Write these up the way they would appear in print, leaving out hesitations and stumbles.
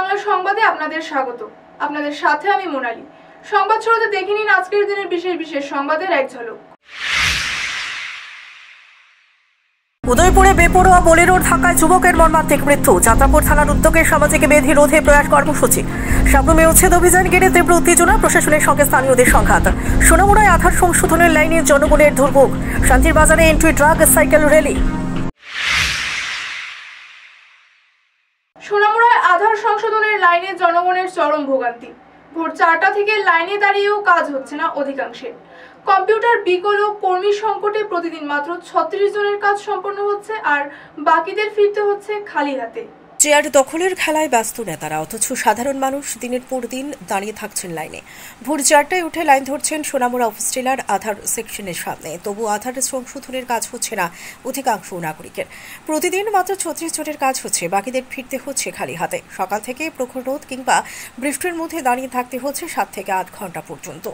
বাংলা সংবাদে আপনাদের স্বাগত। আপনাদের সাথে আমি মোনালি। সংবাদ শুরুতে দেখে নিন আজকের দিনের বিশেষ সংবাদের এক ঝলক। উদয়পুরে বেপরোয়া বোলেরোর ধাক্কায় যুবকের মর্মান্তিক মৃত্যু। যাত্রাপুর থানার উদ্যোগে সামাজিক বিধি রোধে প্রয়াস কর্মসূচি। সাবরুমে উচ্ছেদ অভিযান ঘিরে তীব্র উত্তেজনা, প্রশাসনের সঙ্গে স্থানীয়দের সংঘাত। সোনামুড়ায় আধার সংশোধনের লাইনে জনগণের দুর্ভোগ। শান্তির বাজারে এন্ট্রি ড্রাগ সাইকেল র্যালি। সোনামুড়ায় আধার সংশোধনের লাইনে জনগণের চরম ভোগান্তি। ভোর 4টা থেকে লাইনে দাঁড়িয়েও কাজ হচ্ছে না অধিকাংশের। কম্পিউটার বিকল ও কর্মী সংকটে প্রতিদিন মাত্র 36 জনের কাজ সম্পন্ন হচ্ছে, আর বাকিদের ফিরতে হচ্ছে খালি হাতে। চেয়ার দখলের খেলায় ব্যস্ত নেতারা, অথচ সাধারণ মানুষ দিনের পর দিন দাঁড়িয়ে থাকছেন লাইনে। ভোর 4টায় উঠে লাইন ধরছেন সোনামুড়া উপজেলার আধার সেকশনের সামনে। তবু আধার সংশোধনের কাজ হচ্ছে না অধিকাংশ নাগরিকের। প্রতিদিন মাত্র 36 জনের কাজ হচ্ছে, বাকিদের ফিরতে হচ্ছে খালি হাতে। সকাল থেকে প্রখর রোদ কিংবা বৃষ্টির মধ্যে দাঁড়িয়ে থাকতে হচ্ছে 7 থেকে 8 ঘন্টা পর্যন্ত।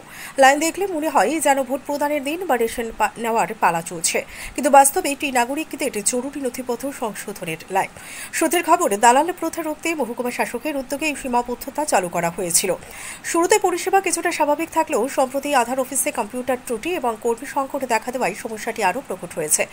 লাইন দেখলে মনে হয় যেন ভোট প্রদানের দিন বা রেশন নেওয়ার পালা চলছে, কিন্তু বাস্তবে এটি নাগরিকদের জরুরি নথিপত্র সংশোধনের লাইন। সূত্রের খবর, দালাল প্রথা রুখতে মহকুমা শাসকের উদ্যোগে এই সীমাবদ্ধতা চালু করা হয়েছিল। শুরুতে পরিষেবা কিছুটা স্বাভাবিক থাকলেও সম্প্রতি আধার অফিসে কম্পিউটার ত্রুটি এবং কর্মী সংকট দেখা দেওয়ায় সমস্যাটি আরও প্রকট হয়েছে।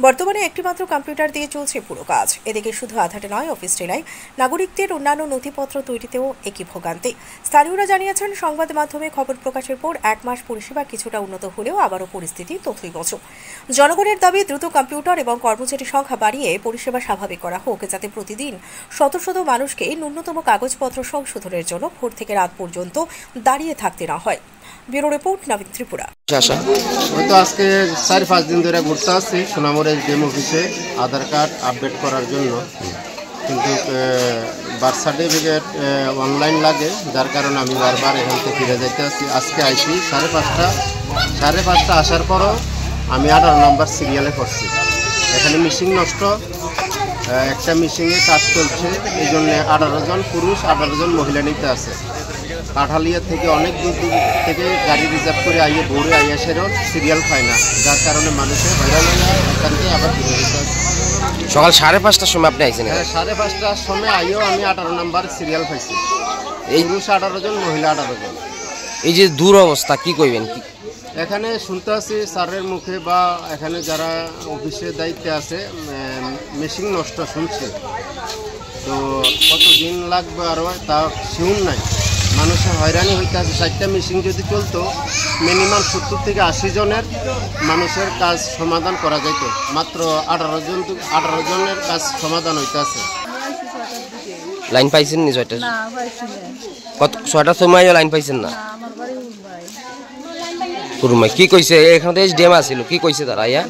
বর্তমানে একটিমাত্র কম্পিউটার দিয়ে চলছে পুরো কাজ। এদিকে শুধু আধারে নয়, অফিস জেলায় নাগরিকদের অন্যান্য নথিপত্র তৈরিতেও একই ভোগান্তি। স্থানীয়রা জানিয়েছেন, সংবাদ মাধ্যমে খবর প্রকাশের পর 1 মাস পরিষেবা কিছুটা উন্নত হলেও আবারও পরিস্থিতি তথৈবচ। জনগণের দাবি দ্রুত কম্পিউটার এবং কর্মচারী সংখ্যা বাড়িয়ে পরিষেবা স্বাভাবিক করা হোক, যাতে প্রতিদিন শত শত মানুষকে ন্যূনতম কাগজপত্র সংশোধনের জন্য ভোর থেকে রাত পর্যন্ত দাঁড়িয়ে থাকতে না হয়। ব্যুরো রিপোর্ট, নবীন ত্রিপুরা। আজকে 4-5 দিন ধরে ঘুরতে আসছি সোনামুড়া ডিএম অফিসে আধার কার্ড আপডেট করার জন্য, কিন্তু বার্থ সার্টিফিকেট অনলাইন লাগে, যার কারণে আমি বারবার এখান থেকে ফিরে যেতে আসছি। আজকে আইসি 5:30 আসার পরও আমি 18 নম্বর সিরিয়ালে করছি। এখানে মিশিং নষ্ট, একটা মিশিংয়ে কাজ চলছে, এই জন্য 18 জন পুরুষ 18 জন মহিলা নিতে আছে। কাঠালিয়া থেকে অনেক দূর থেকে গাড়ি রিজার্ভ করে আইয়ে ভোরে আইয়া সেরও সিরিয়াল পায় না, যার কারণে মানুষের হয়রান এখান থেকে আবার ফিরে যেতে আছে। সকাল 5:30টার সময় আপনি আইছেন? হ্যাঁ, 5:30টার সময় আইও আমি 18 নম্বর সিরিয়াল পাইছি। এই পুরুষ 18 জন, মহিলা 18 জন। এই যে দূর অবস্থা, কি কইবেন? এখানে শুনতে আছি স্যারের মুখে বা এখানে যারা অফিসের দায়িত্বে আছে, মেশিন নষ্ট শুনছে, তো কতদিন লাগবে আরও তা শিউন নাই। মানুষের হয়রানি হইতে আছে। 4টা মেশিন যদি চলতো, মিনিমাম 70 থেকে 80 জনের মানুষের কাজ সমাধান করা যেত। মাত্র 18 জনের কাজ সমাধান হইতে আছে। লাইন পাইছেন নি? 6টা? কত 6টার সময় লাইন পাইছেন না? পুরুমাই কি কইছে? এখানে তো এসডিএম আছিল, কি কইছে তারা? ইয়া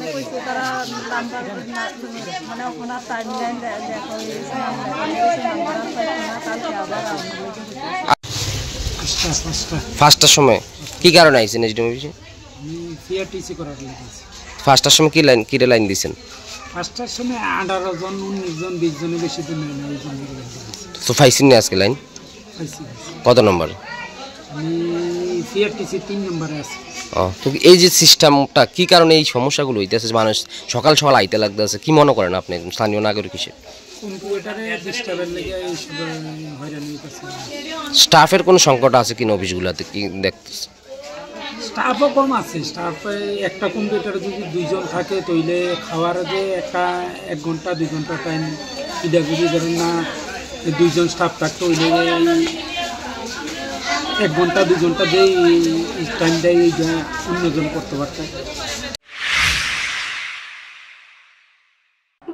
5টার সময় কি কারণে আইছেন এসডিএম অফিসে? সিআরটিসি করার লাগে। 5টার সময় কি লাইন দিছেন? 5টার সময় 18 জন, 19 জন, 20 জনের বেশি দিন নাই। তো পাইছেন না আজকে লাইন? কত নম্বর? আমি সিআরটিসি 3 নম্বরে আছি। তো এই যে সিস্টেমটা কি কারণে এই সমস্যাগুলো হইতেছে? মানুষ সকাল সকাল আইতে লাগতেছে, কি মনে করেন আপনি স্থানীয় নাগরিক হিসেবে? কম্পিউটারে ডিস্টার্বের লাগে এই সব হয়রানি হইতাছে। স্টাফের কোনো সংকট আছে কিনা অফিসগুলোতে, কি দেখতেছে? স্টাফও কম আছে। স্টাফে একটা কম্পিউটারে যদি 2 জন থাকে, তইলে খাওয়ার যে একটা 1 ঘন্টা 2 ঘন্টা টাইম যদি ধরেন না 2 জন স্টাফ থাকতো, হইলে 1 ঘন্টা 2 ঘন্টা যে টাইম দেয় অন্যজন করতে পারত।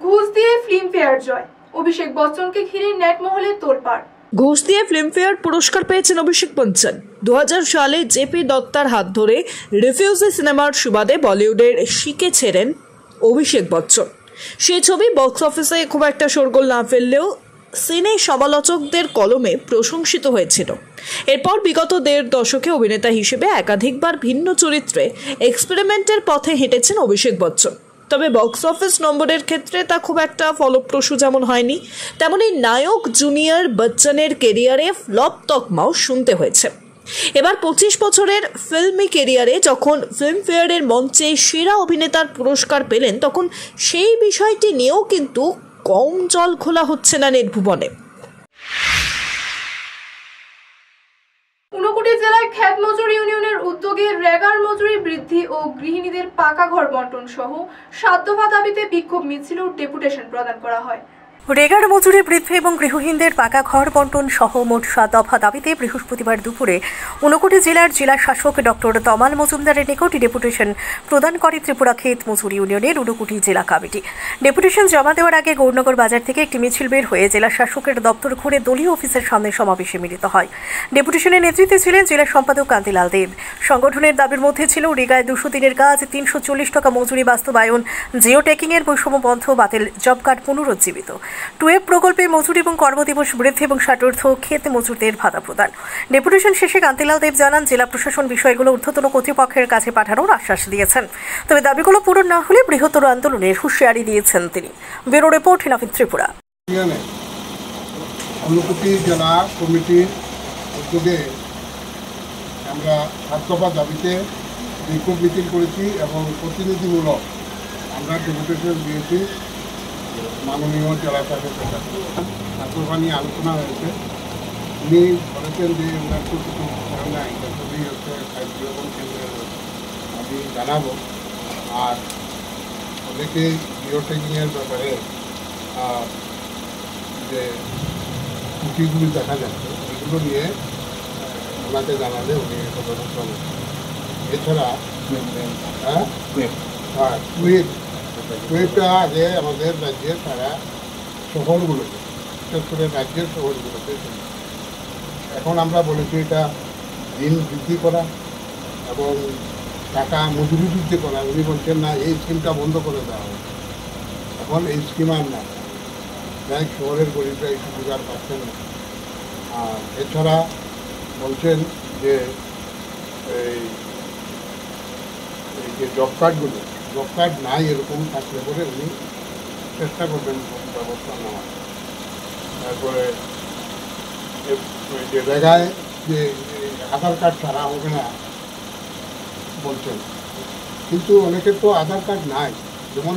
ঘুষ দিয়ে ফিল্মফেয়ার জয়, অভিষেক বচ্চনকে ঘিরে নেট মহলে তোলপাড়। ঘুষ দিয়ে ফিল্মফেয়ার পুরস্কার পেয়েছেন অভিষেক বচ্চন। 2000 সালে জেপি দত্তার হাত ধরে রিফিউজি সিনেমার সুবাদে বলিউডের শিখেছিলেন অভিষেক বচ্চন। সেই ছবি বক্স অফিসে খুব একটা শোরগোল না ফেললেও সিনে সমালোচকদের কলমে প্রশংসিত হয়েছিল। এরপর বিগত 1.5 দশকে অভিনেতা হিসেবে একাধিকবার ভিন্ন চরিত্রে এক্সপেরিমেন্টের পথে হেঁটেছেন অভিষেক বচ্চন। তবে বক্স অফিস নম্বরের ক্ষেত্রে তা খুব একটা ফলপ্রসূ যেমন হয়নি, তেমনি নায়ক জুনিয়র বচ্চনের কেরিয়ারে ফ্লপ তকমাও শুনতে হয়েছে। এবার 25 বছরের ফিল্মি কেরিয়ারে যখন ফিল্মফেয়ারের মঞ্চে সেরা অভিনেতার পুরস্কার পেলেন, তখন সেই বিষয়টি নিয়েও কিন্তু কম জল খোলা হচ্ছে না নেট ভুবনে। রেগার মজুরি বৃদ্ধি ও গৃহিণীদের পাকা ঘর বন্টন সহ 7 দফা দাবিতে বিক্ষোভ মিছিল ও ডেপুটেশন প্রদান করা হয়। রেগার মজুরি বৃদ্ধি এবং গৃহহীনদের পাকা ঘর বন্টন সহ মোট 7 দফা দাবিতে বৃহস্পতিবার দুপুরে ঊনকোটি জেলার জেলা শাসক ডক্টর তমাল মজুমদারের নিকট ডেপুটেশন প্রদান করে ত্রিপুরা ক্ষেত মজুরি ইউনিয়নের ঊনকোটি জেলা কমিটি। ডেপুটেশন জমা দেওয়ার আগে গৌরনগর বাজার থেকে একটি মিছিল বের হয়ে জেলা শাসকের দপ্তর ঘুরে দলীয় অফিসের সামনে সমাবেশে মিলিত হয়। ডেপুটেশনের নেতৃত্বে ছিলেন জেলা সম্পাদক কান্তিলাল দেব। সংগঠনের দাবির মধ্যে ছিল রেগায় 200 দিনের কাজ, 340 টাকা মজুরি বাস্তবায়ন, জিও ট্যাকিং এর বৈষম্য বন্ধ, বাতিল জব কার্ড পুনরুজ্জীবিত, টুয়েব প্রকল্পে মজুরি এবং কর্মদিবস বৃদ্ধি এবং ষাটার্থ ক্ষেত মজুরদের ভাতা প্রদান। ডেপুটেশন শেষে কান্তিলাল দেব জানান, জেলা প্রশাসন বিষয়গুলো ঊর্ধ্বতন কর্তৃপক্ষের কাছে পাঠানোর আশ্বাস দিয়েছেন, তবে দাবিগুলো পূরণ না হলে বৃহত্তর আন্দোলনের হুঁশিয়ারি দিয়েছেন তিনি। ব্যুরো রিপোর্ট, নবীন ত্রিপুরা। ঊনকোটি জেলা কমিটির উদ্যোগে আমরা 7 দফা দাবিতে বিক্ষোভ মিছিল করেছি এবং প্রতিনিধিমূলক আমরা ডেপুটেশন দিয়েছি মাননীয় জেলা শাসকের কাছে। তারপর নিয়ে আলোচনা হয়েছে। উনি বলেছেন যে ওনার তো কিছু নাই, সবই হচ্ছে সাহিত্যকরণ কেন্দ্রের আমি জানাবো। আর অনেকে জিও ট্যাগিংয়ের ব্যাপারে যে ত্রুটিগুলি দেখা যাচ্ছে এগুলো নিয়ে ওনাকে জানালে উনি তদন্ত করবেন। এছাড়া টুয়েবটা আগে আমাদের রাজ্যের সারা শহরগুলোতে, বিশেষ করে রাজ্যের শহরগুলোতে, এখন আমরা বলেছি এটা ঋণ বৃদ্ধি করা এবং টাকা মজুরি বৃদ্ধি করা। উনি বলছেন না, এই স্কিমটা বন্ধ করে দেওয়া হবে। এখন এই স্কিম আর না, যাই শহরের গরিবরা এই সুবিধা পাচ্ছেন না। আর এছাড়া বলছেন যে এই যে জব কার্ডগুলো, জব কার্ড নাই এরকম থাকলে পরে উনি চেষ্টা করবেন ব্যবস্থা নেওয়ার। তারপরে যে জায়গায় যে আধার কার্ড ছাড়া হবে না বলছেন, কিন্তু অনেকের তো আধার কার্ড নাই। যেমন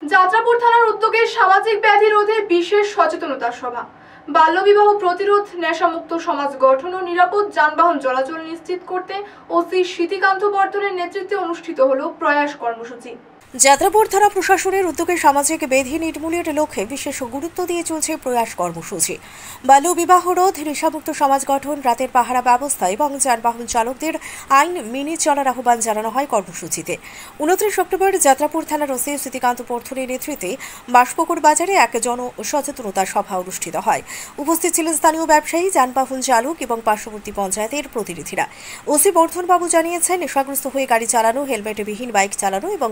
যাত্রাপুর থানার উদ্যোগে সামাজিক ব্যাধি রোধে বিশেষ সচেতনতা সভা, বাল্যবিবাহ প্রতিরোধ, নেশামুক্ত সমাজ গঠন ও নিরাপদ যানবাহন চলাচল নিশ্চিত করতে ওসি স্মৃতিকান্ত বর্ধনের নেতৃত্বে অনুষ্ঠিত হলো প্রয়াস কর্মসূচি। যাত্রাপুর থানা প্রশাসনের উদ্যোগে সামাজিক ব্যাধি নির্মূলের লক্ষ্যে বিশেষ গুরুত্ব দিয়ে চলছে প্রয়াস কর্মসূচি। বাল্যবিবাহ রোধ, নেশামুক্ত সমাজ গঠন, রাতের পাহারা ব্যবস্থা এবং যানবাহন চালকদের আইন মেনে চলার আহ্বান জানানো হয় কর্মসূচিতে। 29 অক্টোবর যাত্রাপুর থানার ওসি স্মৃতিকান্ত বর্ধনের নেতৃত্বে বাঁশপুকুর বাজারে এক জনসচেতনতা সভা অনুষ্ঠিত হয়। উপস্থিত ছিলেন স্থানীয় ব্যবসায়ী, যানবাহন চালক এবং পার্শ্ববর্তী পঞ্চায়েতের প্রতিনিধিরা। ওসি বর্ধনবাবু জানিয়েছেন, নেশাগ্রস্ত হয়ে গাড়ি চালানো, হেলমেটবিহীন বাইক চালানো এবং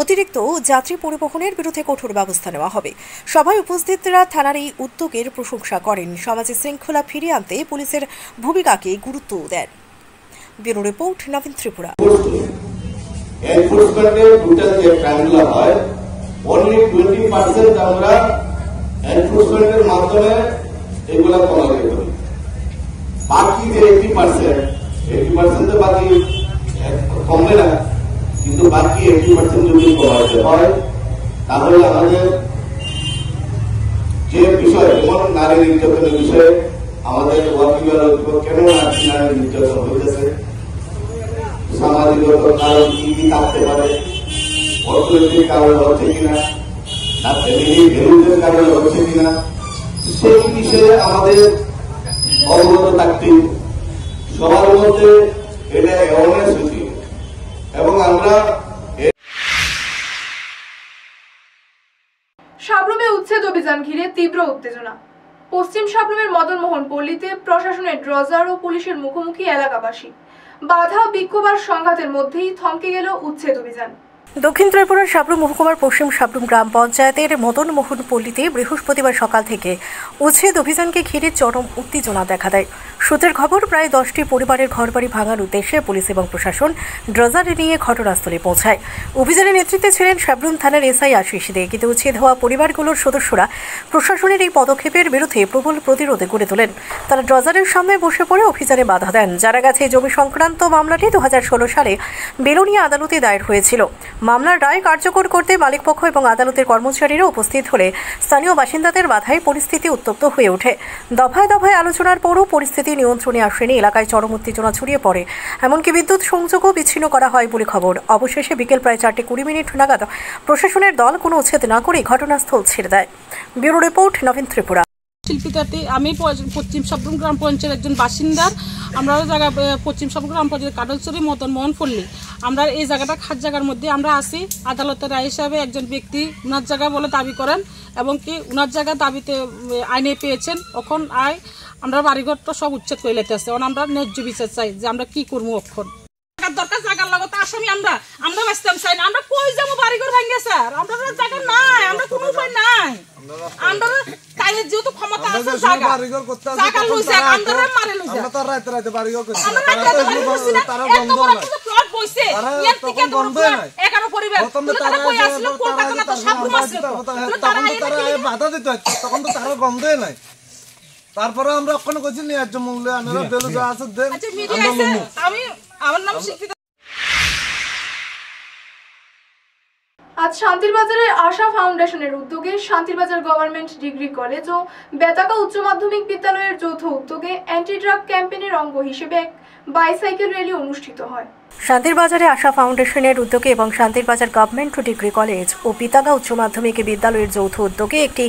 অতিরিক্ত যাত্রী পরিবহনের বিরুদ্ধে কঠোর ব্যবস্থা নেওয়া হবে। সভায় উপস্থিতরা থানার এই উদ্যোগের প্রশংসা করেন। সমাজে শৃঙ্খলা ফিরিয়ে আনতে পুলিশের ভূমিকাকে গুরুত্ব দেন। ব্যুরো রিপোর্ট, নবীন ত্রিপুরা। এনফোর্সমেন্টের টোটাল যে ক্রাইমগুলো হয়, অনলি 20% আমরা এনফোর্সমেন্টের মাধ্যমে এগুলা কমাতে পারি। বাকি যে 80% বাকি কমবে না, কিন্তু বাকি 80% যদি কমাতে হয় তাহলে আমাদের যে বিষয়, যেমন নারী নির্যাতনের বিষয়ে আমাদের কেন নারী নির্যাতন হইতেছে, সামাজিকগত কারণ কি কি থাকতে পারে, অর্থনৈতিক কারণে হচ্ছে কিনা, না ফ্যামিলি ভ্যালুজের কারণে হচ্ছে কিনা, সেই বিষয়ে আমাদের অবগত থাকতে সবার মধ্যে এটা অ্যাওয়ারনেস হচ্ছে। এবং আমরা সাবরুমে উচ্ছেদ অভিযান ঘিরে তীব্র উত্তেজনা। পশ্চিম সাবরুমের মদনমোহন পল্লীতে প্রশাসনের ড্রজার ও পুলিশের মুখোমুখি এলাকাবাসী। বাধা, বিক্ষোভ আর সংঘাতের মধ্যেই থমকে গেল উচ্ছেদ অভিযান। দক্ষিণ ত্রিপুরার সাবরুম মহকুমার পশ্চিম সাবরুম গ্রাম পঞ্চায়েতের মদনমোহন পল্লীতে বৃহস্পতিবার সকাল থেকে উচ্ছেদ অভিযানকে ঘিরে চরম উত্তেজনা দেখা দেয়। সূত্রের খবর, প্রায় 10টি পরিবারের ঘরবাড়ি ভাঙার উদ্দেশ্যে পুলিশ এবং প্রশাসন ড্রজার নিয়ে ঘটনাস্থলে পৌঁছায়। অভিযানের নেতৃত্বে ছিলেন সাবরুম থানার এসআই আশিস দে। কিন্তু উচ্ছেদ হওয়া পরিবারগুলোর সদস্যরা প্রশাসনের এই পদক্ষেপের বিরুদ্ধে প্রবল প্রতিরোধ গড়ে তোলেন। তারা ড্রজারের সামনে বসে পড়ে অভিযানে বাধা দেন। জানা গেছে, জমি সংক্রান্ত মামলাটি 2016 সালে বেলোনিয়া আদালতে দায়ের হয়েছিল। মামলার রায় কার্যকর করতে মালিকপক্ষ এবং আদালতের কর্মচারীরা উপস্থিত হলে স্থানীয় বাসিন্দাদের বাধায় পরিস্থিতি উত্তপ্ত হয়ে ওঠে। দফায় দফায় আলোচনার পরও পরিস্থিতি নিয়ন্ত্রণে আসেনি, এলাকায় চরম উত্তেজনা ছড়িয়ে পড়ে। এমনকি বিদ্যুৎ সংযোগও বিচ্ছিন্ন করা হয় বলে খবর। অবশেষে বিকেল প্রায় 4:20 নাগাদ প্রশাসনের দল কোনো উচ্ছেদ না করে ঘটনাস্থল ছেড়ে দেয়। ব্যুরো রিপোর্ট, নবীন ত্রিপুরা। শিল্পীতাটি আমি পশ্চিম সবরুম গ্রাম পঞ্চায়েতের একজন বাসিন্দার। আমরা জায়গা পশ্চিম সবরুম গ্রাম পঞ্চায়েত কাটলচুরি মদন মোহনপল্লী। আমরা এই জায়গাটা খাস জায়গার মধ্যে আমরা আসি। আদালতের রায় হিসাবে একজন ব্যক্তি উনার জায়গা বলে দাবি করেন এবং কি উনার জায়গা দাবিতে আইনে পেয়েছেন। এখন আমরা বাড়িঘরটা সব উচ্ছেদ করে লেতেছে। আমরা ন্যায্য বিচার চাই যে আমরা কি করবো। অক্ষণ দরকার জায়গার লাগত আসামি আমরা বাঁচতাম চাই না। আমরা কই যাবো বাড়িঘর ভাঙ্গে স্যার? আমরা জায়গা নাই, আমরা কোনো উপায় নাই। আমরা তাইলে যেহেতু ক্ষমতা আছে জায়গা লইছে আমরা মারে লইছে। আমরা তো রাতে রাতে বাড়িঘর করছি। আমরা রাতে বাড়ি করছি না। এত বড় একটা প্লট বইছে। এর থেকে তো একানো পরিবার তারা কই আসলো কলকাতা তো সব ঘুম আসলো। তারা বাধা দিতে হচ্ছে, তখন তো তারা গন্ধই নাই। তারপরে আমরা ওখানে কইছি ন্যায্য মূল্যে আমরা বেলু যা আছে দেন। আমি আমার নাম শিক্ষিত। আজ শান্তির বাজারে আশা ফাউন্ডেশনের উদ্যোগে শান্তির বাজার গভর্নমেন্ট ডিগ্রি কলেজ ও বেতাকা উচ্চ মাধ্যমিক বিদ্যালয়ের যৌথ উদ্যোগে অ্যান্টি ড্রাগ ক্যাম্পেইনের অঙ্গ হিসেবে এক বাইসাইকেল র্যালি অনুষ্ঠিত হয়। শান্তির বাজারে আশা ফাউন্ডেশনের উদ্যোগে এবং শান্তির বাজার গভর্নমেন্ট ডিগ্রি কলেজ ও পিতাগা উচ্চ মাধ্যমিক বিদ্যালয়ের যৌথ উদ্যোগে একটি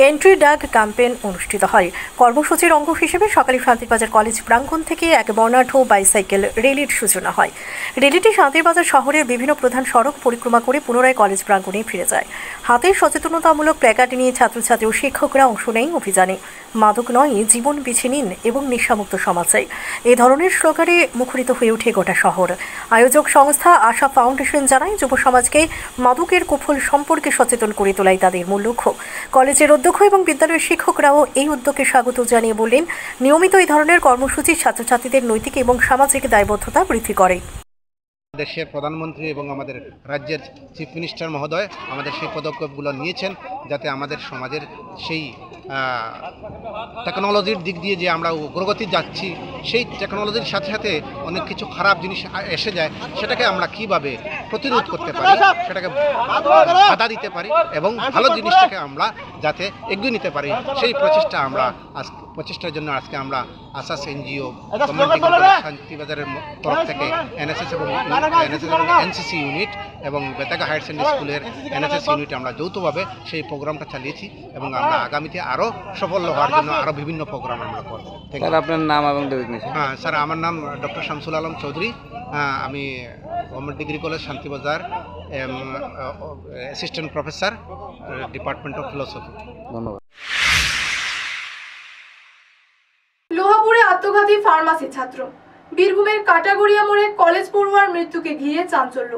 এন্ট্রি ড্রাগ ক্যাম্পেইন অনুষ্ঠিত হয়। কর্মসূচির অঙ্গ হিসেবে সকালে শান্তির বাজার কলেজ প্রাঙ্গণ থেকে এক বর্ণাঢ্য বাইসাইকেল র্যালির সূচনা হয়। র্যালিটি শান্তির বাজার শহরের বিভিন্ন প্রধান সড়ক পরিক্রমা করে পুনরায় কলেজ প্রাঙ্গণে ফিরে যায়। হাতে সচেতনতামূলক প্ল্যাকার্ড নিয়ে ছাত্রছাত্রী ও শিক্ষকরা অংশ নেয় অভিযানে। মাদক নয়, জীবন বেছে নিন এবং নেশামুক্ত সমাজ চাই, এই ধরনের স্লোগানে মুখরিত হয়ে ওঠে গোটা শহর। আয়োজক সংস্থা আশা ফাউন্ডেশন জানায়, যুব সমাজকে মাদকের কুফল সম্পর্কে সচেতন করে তোলাই তাদের মূল লক্ষ্য। কলেজের অধ্যক্ষ এবং বিদ্যালয়ের শিক্ষকরাও এই উদ্যোগকে স্বাগত জানিয়ে বললেন, নিয়মিত এই ধরনের কর্মসূচি ছাত্রছাত্রীদের নৈতিক এবং সামাজিক দায়বদ্ধতা বৃদ্ধি করে। দেশের প্রধানমন্ত্রী এবং আমাদের রাজ্যের চিফ মিনিস্টার মহোদয় আমাদের সেই পদক্ষেপগুলো নিয়েছেন, যাতে আমাদের সমাজের সেই টেকনোলজির দিক দিয়ে যে আমরা অগ্রগতি যাচ্ছি, সেই টেকনোলজির সাথে সাথে অনেক কিছু খারাপ জিনিস এসে যায়, সেটাকে আমরা কিভাবে প্রতিরোধ করতে পারি, সেটাকে বাধা দিতে পারি এবং ভালো জিনিসটাকে আমরা যাতে এগিয়ে নিতে পারি, সেই প্রচেষ্টার জন্য আজকে আমরা আসাস এনজিও, শান্তিবাজারের তরফ থেকে এনএসএস এবং এনসিসি ইউনিট এবং বেতাগা হায়ার সেকেন্ডারি স্কুলের এনএসএস ইউনিট আমরা যৌথভাবে সেই প্রোগ্রামটা চালিয়েছি এবং আমরা আগামীতে আরও সফল হওয়ার জন্য আরও বিভিন্ন প্রোগ্রাম আমরা করব। স্যার, আপনার নাম এবং হ্যাঁ স্যার, আমার নাম ডক্টর শামসুল আলম চৌধুরী। আমি government degree college Shantibazar assistant professor, department of philosophy. ধন্যবাদ। লোহাপুরে আত্মঘাতী ফার্মাসি ছাত্র। বীরভূমের কাটাগড়িয়া মোড়ে কলেজ পড়ুয়ার মৃত্যুকে ঘিরে চাঞ্চল্য,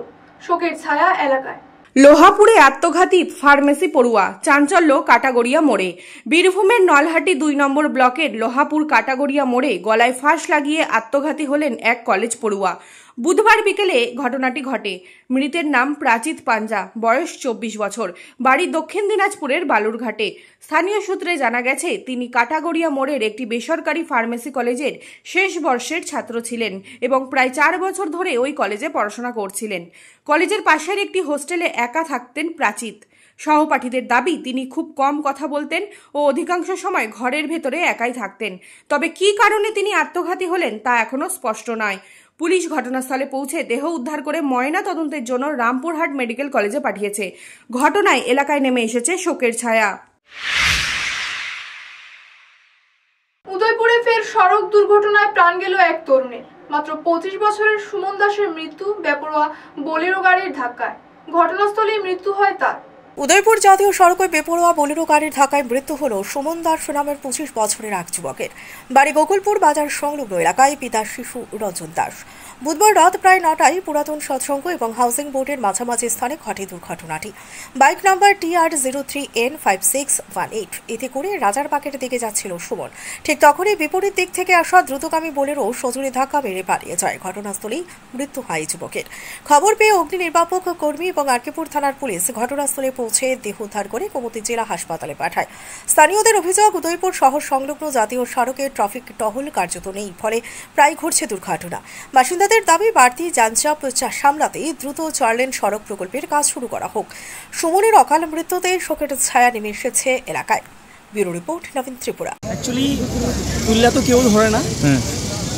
শোকের ছায়া এলাকায়। লোহাপুরে আত্মঘাতী ফার্মেসি পড়ুয়া, চাঞ্চল্য কাটাগড়িয়া মোড়ে। বীরভূমের নলহাটি 2 নম্বর ব্লকের লোহাপুর কাটাগড়িয়া মোড়ে গলায় ফাঁস লাগিয়ে আত্মঘাতী হলেন এক কলেজ পড়ুয়া। বুধবার বিকেলে ঘটনাটি ঘটে। মৃতের নাম প্রাচিত পাঞ্জা, বয়স 24 বছর, বাড়ি দক্ষিণ দিনাজপুরের বালুরঘাটে। স্থানীয় সূত্রে জানা গেছে, তিনি কাটাগড়িয়া মোড়ের একটি বেসরকারি ফার্মেসি কলেজের শেষ বর্ষের ছাত্র ছিলেন এবং প্রায় 4 বছর ধরে ওই কলেজে পড়াশোনা করছিলেন। কলেজের পাশের একটি হোস্টেলে একা থাকতেন প্রাচিত। সহপাঠীদের দাবি, তিনি খুব কম কথা বলতেন ও অধিকাংশ সময় ঘরের ভেতরে একাই থাকতেন। তবে কী কারণে তিনি আত্মঘাতী হলেন তা এখনো স্পষ্ট নয়। পুলিশ ঘটনাস্থলে পৌঁছে দেহ উদ্ধার করে ময়না তদন্তের জন্য রামপুরহাট মেডিকেল কলেজে পাঠিয়েছে। ঘটনায় এলাকায় নেমে এসেছে শোকের ছায়া। উদয়পুরে ফের সড়ক দুর্ঘটনায় প্রাণ গেল এক তরুণের। মাত্র 25 বছরের সুমন দাসের মৃত্যু বেপরোয়া বোলেরো গাড়ির ধাক্কায়। ঘটনাস্থলেই মৃত্যু হয় তার। উদয়পুর জাতীয় সড়কে বেপরোয়া বোলেরো গাড়ির ধাক্কায় মৃত্যু হল সুমন দাস নামের 25 বছরের এক যুবকের। বাড়ি গোকুলপুর বাজার সংলগ্ন এলাকায়, পিতা শিশু রঞ্জন দাস। বুধবার রাত প্রায় 9টায় পুরাতন সৎসঙ্গ এবং হাউজিং বোর্ডের মাঝামাঝি স্থানে ঘটে দুর্ঘটনাটি। বাইক নাম্বার TR03N5618 এতে করে রাজারবাগের দিকে যাচ্ছিল সুমন। ঠিক তখনই বিপরীত দিক থেকে আসা দ্রুতগামী বোলেরো সজোরে ধাক্কা মেরে পালিয়ে যায়। ঘটনাস্থলেই মৃত্যু হয় যুবকের। খবর পেয়ে অগ্নি নির্বাপক কর্মী এবং আরকিপুর থানার পুলিশ ঘটনাস্থলে পৌঁছে দেহ উদ্ধার করে গোমতী জেলা হাসপাতালে পাঠায়। স্থানীয়দের অভিযোগ, উদয়পুর শহর সংলগ্ন জাতীয় সড়কে ট্রাফিক টহল কার্যত নেই, ফলে প্রায় ঘটছে দুর্ঘটনা। বাসিন্দাদের দাবি, বাড়তি যানচাপ সামলাতে দ্রুত 4 লেন সড়ক প্রকল্পের কাজ শুরু করা হোক। সুমনের অকাল মৃত্যুতে শোকের ছায়া নেমে এসেছে এলাকায়। ব্যুরো রিপোর্ট, নবীন ত্রিপুরা। অ্যাকচুয়ালি তুললা তো কেউ ধরে না,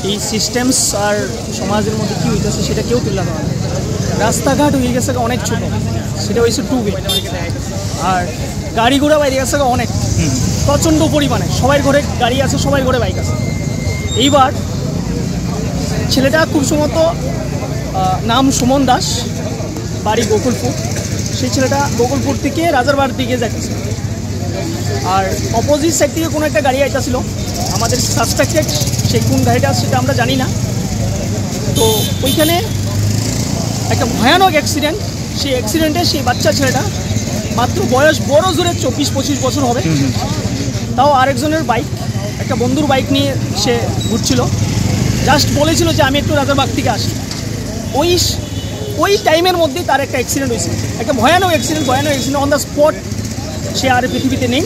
এই সিস্টেমস আর সমাজের মধ্যে কী হইতেছে সেটা কেউ তুললা ধরে না। রাস্তাঘাট হয়ে গেছে অনেক ছোট, সেটা হয়েছে 2 ওয়ে, আর গাড়ি ঘোড়া বাইরে গেছে অনেক প্রচণ্ড পরিমাণে। সবার ঘরে গাড়ি আছে, সবার ঘরে বাইক আছে। এইবার ছেলেটা খুব সম্ভবত নাম সুমন দাস, বাড়ি গোকুলপুর। সেই ছেলেটা গোকুলপুর থেকে রাজারবাড়ির দিকে যাচ্ছে, আর অপোজিট সাইড থেকে কোনো একটা গাড়ি আইতাছিল। আমাদের সাসপেক্টেড সেই কোন গাড়িটা সেটা আমরা জানি না। তো ওইখানে একটা ভয়ানক অ্যাক্সিডেন্ট। সেই অ্যাক্সিডেন্টে সেই বাচ্চা ছেলেটা মাত্র বয়স বড় জোরে 24-25 বছর হবে, তাও আরেকজনের বাইক, একটা বন্ধুর বাইক নিয়ে সে ঘুরছিল। জাস্ট বলেছিল যে আমি একটু রাজারবাগ থেকে আসি। ওই টাইমের মধ্যেই তার একটা অ্যাক্সিডেন্ট হয়েছে, একটা ভয়ানক অ্যাক্সিডেন্ট অন দ্য স্পট। সে আর পৃথিবীতে নেই।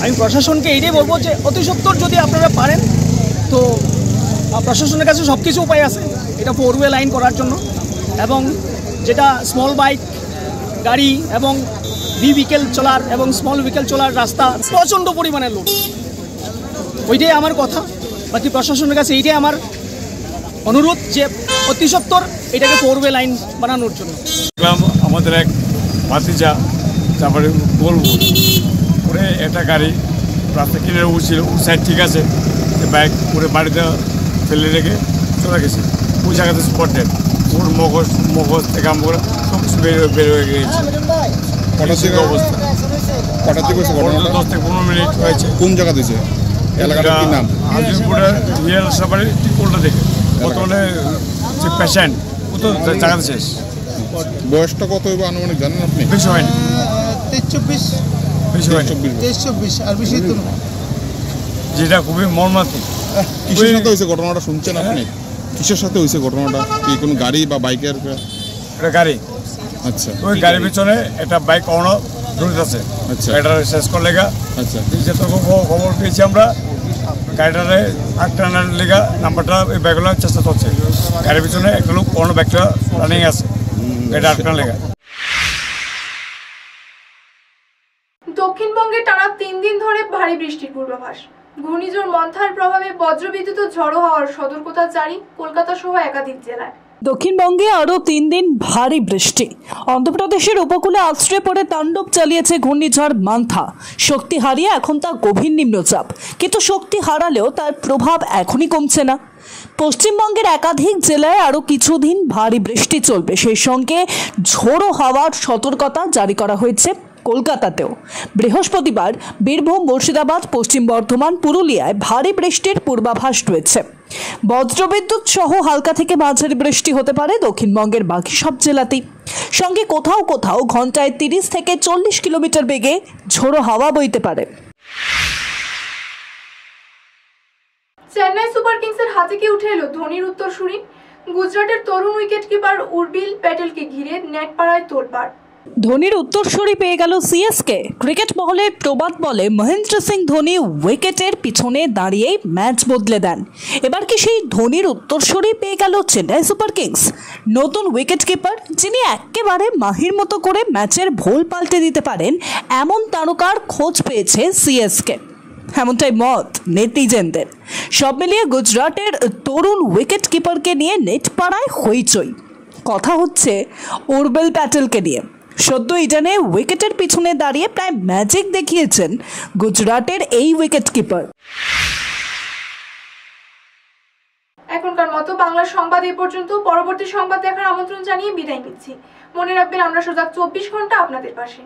আমি প্রশাসনকে এইটাই বলবো যে অতি সত্বর যদি আপনারা পারেন তো প্রশাসনের কাছে সব কিছু উপায় আছে এটা 4 ওয়ে লাইন করার জন্য, এবং যেটা স্মল বাইক গাড়ি এবং ভেহিকেল চলার এবং স্মল ভেহিকেল চলার রাস্তা প্রচণ্ড পরিমাণে লোক। ওইটাই আমার কথা। বাকি প্রশাসনের কাছে এইটাই আমার অনুরোধ যে অতি সত্বর এটাকে 4 ওয়ে লাইন বানানোর জন্য। আমাদের এক ভাতিজা, তারপরে বলবো করে একটা গাড়ি রাস্তা কিনে উঠছিল, ওর সাইড ঠিক আছে, বাইক ওরে বাড়িতে ফেলে রেখে চলে গেছে। ওই জায়গাতে স্পট ডেড। ওর মগজ থেকে আম করে সব কিছু বের হয়ে গিয়েছে। অবস্থা 10 থেকে 15 মিনিট হয়েছে। কোন জায়গা দিয়েছে? এলাকাটার কি নাম? আজিমপুরের রিয়েল সাফারি টিকোলটা দেখে বর্তমানে যে পেশেন্ট ও তো জায়গাতে শেষ। বয়সটা কত হবে আনুমানিক জানেন আপনি? বেশি হয়নি, 23-24 আর বেশি তো না। যেটা খুবই মর্মান্তিক। কিসের সাথে হয়েছে ঘটনাটা শুনছেন আপনি? কিসের সাথে হয়েছে ঘটনাটা? কি কোনো গাড়ি বা বাইকের? এটা গাড়ি। আচ্ছা, ওই গাড়ির পিছনে একটা বাইক কখনো দৌড়িত আছে। আচ্ছা, গাড়িটা শেষ করে লেগা। আচ্ছা, যেটুকু খবর পেয়েছি আমরা, গাড়িটারে আটটানার লেগা নাম্বারটা এই ব্যাগগুলো চেষ্টা করছে। গাড়ির পিছনে একটা লোক কোনো ব্যাগটা রানিং আছে, এটা আটটানা লেগা। দক্ষিণবঙ্গে টানা 3 দিন ধরে ভারী বৃষ্টির পূর্বাভাস। ঘূর্ণিঝড় মন্থার প্রভাবে বজ্রবিদ্যুৎ ও ঝড়ো হওয়ার সতর্কতা জারি কলকাতা সহ একাধিক জেলায়। দক্ষিণবঙ্গে আরও 3 দিন ভারী বৃষ্টি। অন্ধ্রপ্রদেশের উপকূলে আশ্রয় পড়ে তাণ্ডব চালিয়েছে ঘূর্ণিঝড় মান্থা। শক্তি হারিয়ে এখন তা গভীর নিম্নচাপ, কিন্তু শক্তি হারালেও তার প্রভাব এখনই কমছে না। পশ্চিমবঙ্গের একাধিক জেলায় আরও কিছুদিন ভারী বৃষ্টি চলবে, সেই সঙ্গে ঝোড়ো হাওয়ার সতর্কতা জারি করা হয়েছে কলকাতাতেও। বৃহস্পতিবার বীরভূম, মুর্শিদাবাদ, পশ্চিম বর্ধমান, পুরুলিয়ায় ভারী বৃষ্টির পূর্বাভাস রয়েছে। বজ্রবিদ্যুৎ সহ হালকা থেকে মাঝারি বৃষ্টি হতে পারে দক্ষিণবঙ্গের বাকি সব জেলাতেই। সঙ্গে কোথাও কোথাও ঘন্টায় 30 থেকে 40 কিলোমিটার বেগে ঝোড়ো হাওয়া বইতে পারে। চেন্নাই সুপার কিংসের হাতে কি উঠে এলো ধোনির উত্তরসূরি? গুজরাটের তরুণ উইকেট কিপার উর্বিল প্যাটেলকে ঘিরে নেট পাড়ায় তোলপাড়। ধোনির উত্তরসূরি পেয়ে গেল সিএসকে। ক্রিকেট মহলে প্রবাদ বলে মহেন্দ্র সিং ধোনি উইকেটের পিছনে দাঁড়িয়েই ম্যাচ বদলে দেন। এবার কি সেই ধোনির উত্তরসূরি পেয়ে গেল চেন্নাই সুপার কিংস? নতুন উইকেট কিপার যিনি একেবারে মাহির মতো করে ম্যাচের ভোল পাল্টে দিতে পারেন, এমন তারকার খোঁজ পেয়েছে সিএসকে, এমনটাই মত নেটিজেনদের। সব মিলিয়ে গুজরাটের তরুণ উইকেট কিপারকে নিয়ে নেট পাড়ায় হইচই। কথা হচ্ছে উর্বিল প্যাটেলকে নিয়ে। সদ্য ইডেনে উইকেটের পিছনে দাঁড়িয়ে প্রায় ম্যাজিক দেখিয়েছেন গুজরাটের এই উইকেট কিপার। এখনকার মতো বাংলা সংবাদ এই পর্যন্ত। পরবর্তী সংবাদ দেখার আমন্ত্রণ জানিয়ে বিদায় নিচ্ছি। মনে রাখবেন, আমরা সজাগ 24 ঘন্টা আপনাদের পাশে।